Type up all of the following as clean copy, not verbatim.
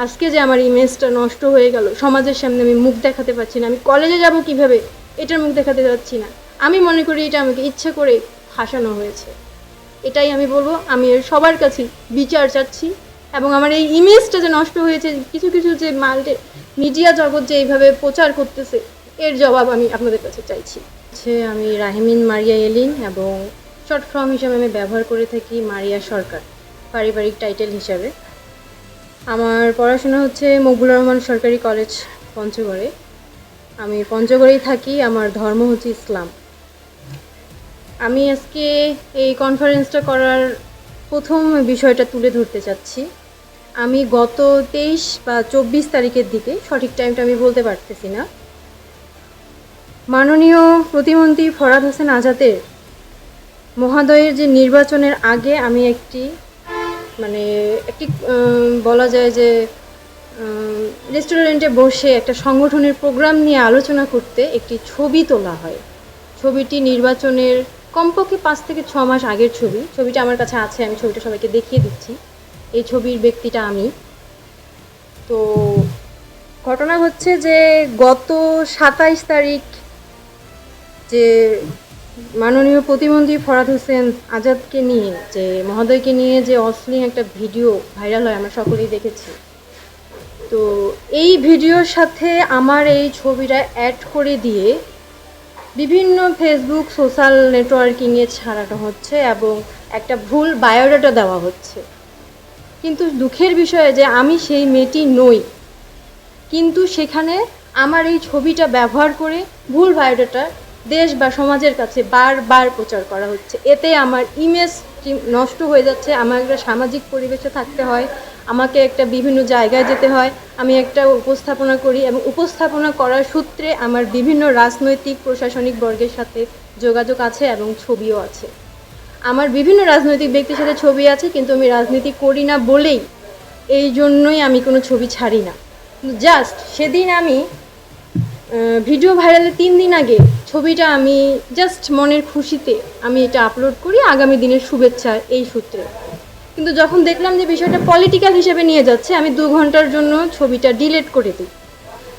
আজকে যে আমার ইমেজটা নষ্ট হয়ে গেল, সমাজের সামনে আমি মুখ দেখাতে পারছি না, আমি কলেজে যাব কিভাবে এটার মুখ দেখাতে পারছি না। আমি মনে করি এটা আমাকে ইচ্ছা করে ফাঁসানো হয়েছে। এটাই আমি বলবো, আমি এর সবার কাছে বিচার চাচ্ছি। এবং আমার এই ইমেজটা যে নষ্ট হয়েছে, কিছু কিছু যে মিডিয়া জগৎ যে এইভাবে প্রচার করতেছে, এর জবাব আমি আপনাদের কাছে চাইছি। আমি রাহিমিন মারিয়া এলিন, এবং শর্ট ফর্ম হিসাবে আমি ব্যবহার করে থাকি মারিয়া সরকার, পারিবারিক টাইটেল হিসাবে। আমার পড়াশোনা হচ্ছে মকবুল রহমান সরকারি কলেজ, পঞ্চগড়ে। আমি পঞ্চগড়েই থাকি, আমার ধর্ম হচ্ছে ইসলাম। আমি আজকে এই কনফারেন্সটা করার প্রথম বিষয়টা তুলে ধরতে চাচ্ছি। আমি গত 23 বা 24 তারিখের দিকে, সঠিক টাইমটা আমি বলতে পারতেছি না, মাননীয় প্রতিমন্ত্রী ফরহাদ হোসেন আজাদের মহোদয়ের যে নির্বাচনের আগে আমি একটি বলা যায় যে রেস্টুরেন্টে বসে একটা সংগঠনের প্রোগ্রাম নিয়ে আলোচনা করতে একটি ছবি তোলা হয়। ছবিটি নির্বাচনের কমপক্ষে 5 থেকে 6 মাস আগের ছবি। ছবিটা আমার কাছে আছে, আমি ছবিটা সবাইকে দেখিয়ে দিচ্ছি। এই ছবির ব্যক্তিটা আমি। তো ঘটনা হচ্ছে যে গত 27 তারিখ যে মাননীয় প্রতিমন্ত্রী ফরহাদ হোসেন আজাদকে নিয়ে, যে মহোদয়কে নিয়ে যে অশ্লীল একটা ভিডিও ভাইরাল হয়, আমরা সকলেই দেখেছি। তো এই ভিডিওর সাথে আমার এই ছবিটা অ্যাড করে দিয়ে বিভিন্ন ফেসবুক সোশ্যাল নেটওয়ার্কিংয়ে ছাড়ানো হচ্ছে এবং একটা ভুল বায়োডাটা দেওয়া হচ্ছে। কিন্তু দুঃখের বিষয় যে আমি সেই মেয়েটি নই, কিন্তু সেখানে আমার এই ছবিটা ব্যবহার করে ভুল বায়োডাটা দেশ বা সমাজের কাছে বারবার প্রচার করা হচ্ছে। এতে আমার ইমেজ নষ্ট হয়ে যাচ্ছে। আমার একটা সামাজিক পরিবেশে থাকতে হয়, আমাকে একটা বিভিন্ন জায়গায় যেতে হয়, আমি একটা উপস্থাপনা করি এবং উপস্থাপনা করার সূত্রে আমার বিভিন্ন রাজনৈতিক প্রশাসনিক বর্গের সাথে যোগাযোগ আছে এবং ছবিও আছে। আমার বিভিন্ন রাজনৈতিক ব্যক্তির সাথে ছবি আছে, কিন্তু আমি রাজনীতি করি না বলেই এই জন্যই আমি কোনো ছবি ছাড়ি না। জাস্ট সেদিন আমি ভিডিও ভাইরালের 3 দিন আগে ছবিটা আমি জাস্ট মনের খুশিতে আমি এটা আপলোড করি, আগামী দিনের শুভেচ্ছা এই সূত্রে। কিন্তু যখন দেখলাম যে বিষয়টা পলিটিক্যাল হিসেবে নিয়ে যাচ্ছে, আমি 2 ঘন্টার জন্য ছবিটা ডিলিট করে দিই।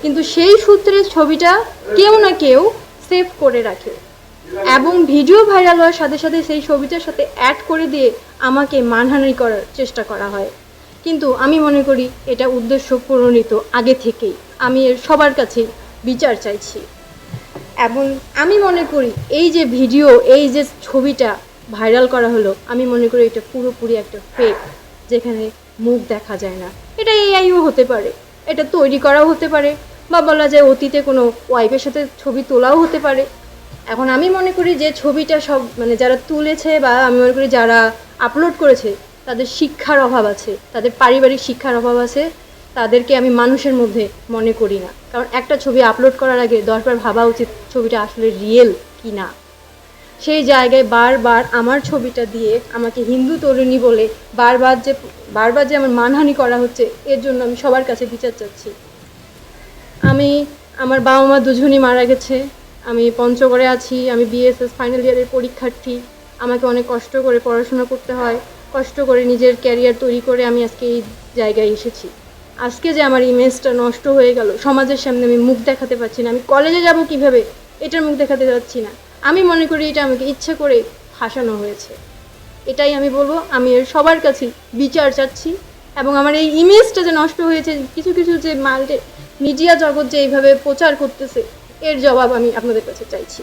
কিন্তু সেই সূত্রে ছবিটা কেউ না কেউ সেভ করে রাখে এবং ভিডিও ভাইরাল হওয়ার সাথে সাথে সেই ছবিটার সাথে অ্যাড করে দিয়ে আমাকে মানহানি করার চেষ্টা করা হয়। কিন্তু আমি মনে করি এটা উদ্দেশ্য প্রণোদিত আগে থেকেই। আমি এর সবার কাছে বিচার চাইছি এবং আমি মনে করি এই যে ভিডিও, এই যে ছবিটা ভাইরাল করা হলো, আমি মনে করি এটা পুরোপুরি একটা ফেক, যেখানে মুখ দেখা যায় না। এটা এআইও হতে পারে, এটা তৈরি করাও হতে পারে, বা বলা যায় অতীতে কোনো ওয়াইফের সাথে ছবি তোলাও হতে পারে। এখন আমি মনে করি যে ছবিটা সব যারা তুলেছে বা আমি মনে করি যারা আপলোড করেছে, তাদের শিক্ষার অভাব আছে, তাদের পারিবারিক শিক্ষার অভাব আছে। তাদেরকে আমি মানুষের মধ্যে মনে করি না, কারণ একটা ছবি আপলোড করার আগে 10 বার ভাবা উচিত ছবিটা আসলে রিয়েল কি না। সেই জায়গায় বারবার আমার ছবিটা দিয়ে আমাকে হিন্দু তরুণী বলে বারবার যে আমার মানহানি করা হচ্ছে, এর জন্য আমি সবার কাছে বিচার চাচ্ছি। আমার বাবা মা দুজনই মারা গেছে, আমি পঞ্চগড়ে আছি, আমি বিএসএস ফাইনাল ইয়ারের পরীক্ষার্থী। আমাকে অনেক কষ্ট করে পড়াশোনা করতে হয়, কষ্ট করে নিজের ক্যারিয়ার তৈরি করে আমি আজকে এই জায়গায় এসেছি। আজকে যে আমার ইমেজটা নষ্ট হয়ে গেল, সমাজের সামনে আমি মুখ দেখাতে পারছি না, আমি কলেজে যাব কিভাবে এটার মুখ দেখাতে পারছি না। আমি মনে করি এটা আমাকে ইচ্ছা করে ফাঁসানো হয়েছে। এটাই আমি বলবো, আমি এর সবার কাছে বিচার চাচ্ছি। এবং আমার এই ইমেজটা যে নষ্ট হয়েছে, কিছু কিছু যে মিডিয়া জগৎ যে এইভাবে প্রচার করতেছে, এর জবাব আমি আপনাদের কাছে চাইছি।